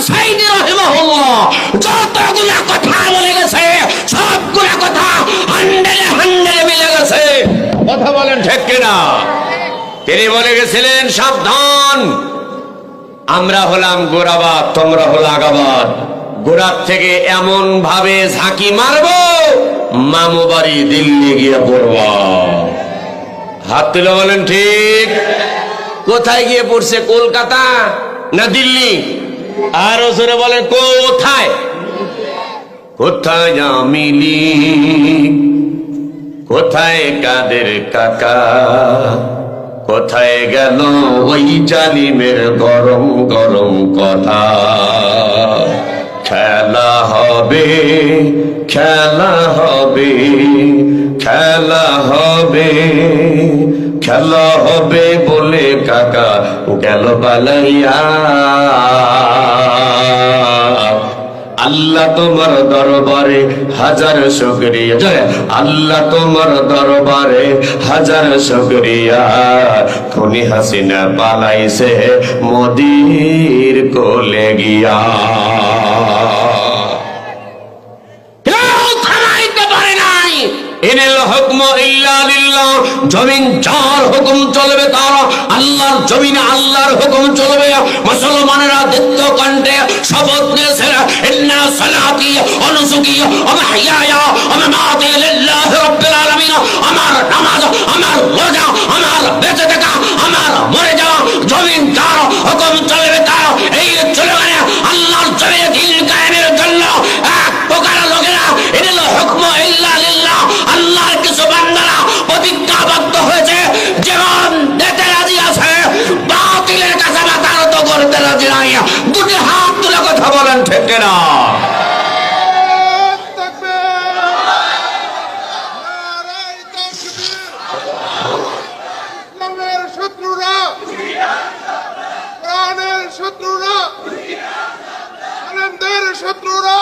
সাঈদী রাহিমাহুল্লাহ যতগুলো কথা বলে গেছে সবগুলো কথা 100 মিলে গেছে। কথা বলেন ঠিক কিনা? তিনি বলে গেছিলেন, সাবধান, আমরা হলাম গোরাবাদ, তোমরা হলো আগাবাদ। গোড়ার থেকে এমন ভাবে ঝাঁকি মারবো, মামু বাড়ি দিল্লি গিয়ে পড়বা। হাত তুলে বলেন ঠিক। কোথায় গিয়ে পড়ছে? কলকাতা না দিল্লি? আরো জোরে বলেন কোথায়? কোথায় মিলি, কোথায় কাদের কাকা, কোথায় গেল ওই জালিমের গরম গরম কথা। খেলা হবে, খেলা হবে, খেলা হবে, খেলা হবে বলে কাকা গেল পালাইয়া। আল্লাহ তোমার দরবারে হাজার শুকরিয়া, আল্লাহ তোমার দরবারে হাজার শুকরিয়া। খুনি হাসিনা পালাইছে মোদির কোলে গিয়া। জমিন যার হুকুম চলবে তার, আল্লাহর জমিনে আল্লাহর হুকুম চলবে। মুসলমানেরা দীপ্ত কণ্ঠে শপথ নিয়েছেন, ইন্না সালাতি ওয়া নুসুকি ওয়া মাহইয়ায়া ওয়া মামাতি লিল্লাহি রাব্বিল আলামিন। আমার নামাজ, আমার রোজা, আমার বেঁচে থাকা, আমার মরে যাওয়া, জমিন যার হুকুম চলবে তার। এই স্লোগানে আল্লাহর জমিনে দ্বীন কায়েমের জন্য এক প্রকার লোকেরা ইনিল হুকমু ইল্লা লিল্লাহ, আল্লাহর কিছু বান্দারা প্রতিজ্ঞাবদ্ধ হয়েছে, জীবন দিতে রাজি আছে, বাতিলের কাছে মাথা নত করতে রাজি নাই। দুটি হাত তুলে কথা বলেন ঠিক কিনা? ইসলামের শত্রুরা, কোরআনের শত্রুরা, আলেমদের শত্রুরা,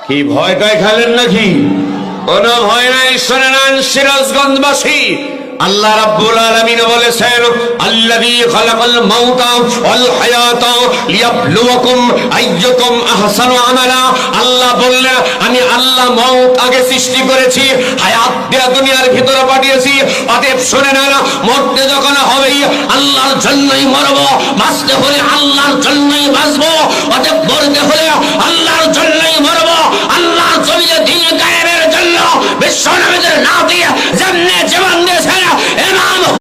কি ভয় টয় খেলেন নাকি? কোন ভয় নাই। শোনেন সিরাজগঞ্জবাসী, আল্লাহ রাব্বুল আলামিন বলেছেন, আল্লাযী খালাকাল মাউতা ওয়াল হায়াতা লিয়াবলুয়াকুম আইয়ুকুম আহসানু আমালা। আল্লাহ বললেন, আমি আল্লাহ মওত আগে সৃষ্টি করেছি, হায়াত দিয়ে দুনিয়ার ভিতরে পাঠিয়েছি। অতএব শুনে নেন, মরতে যখন হবেই আল্লাহর জন্যই মরব, বাঁচতে হলে আল্লাহর জন্যই বাঁচবো। অতএব মরতে হলে আল্লাহর জন্যই মরব, আল্লাহর জমিনে দ্বীন কায়েমের জন্য। বিশ্ব নবীদের না দিয়ে যেমনে জীবন দিয়েছেন,